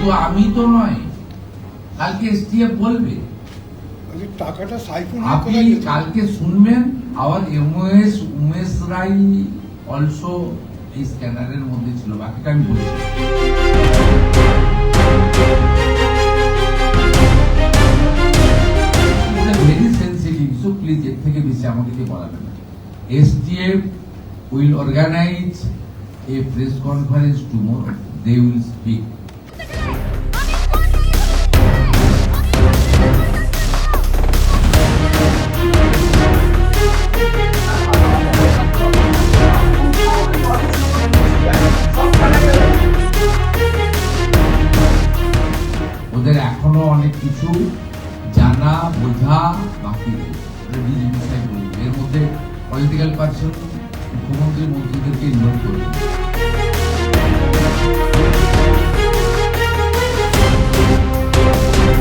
শুধু আমি তো নয়, কালকে এসটিএফ বলবে। টাকাটা সাইফুল আপনি কালকে শুনবেন। আবার উমেশ রায় অলসো এই স্ক্যানারের মধ্যে ছিল, বাকিটা আমি বলছি। ভেরি সেন্সিটিভ, সো প্লিজ এর থেকে বেশি আমাকে দিয়ে বলাবেন না। STF will organize a press conference tomorrow. They will speak. ওদের এখনো অনেক কিছু জানা বোঝা বাকি রয়েছে। এর মধ্যে পলিটিক্যাল পার্সন মুখ্যমন্ত্রী মন্ত্রীদেরকে ইনভলভ করবে।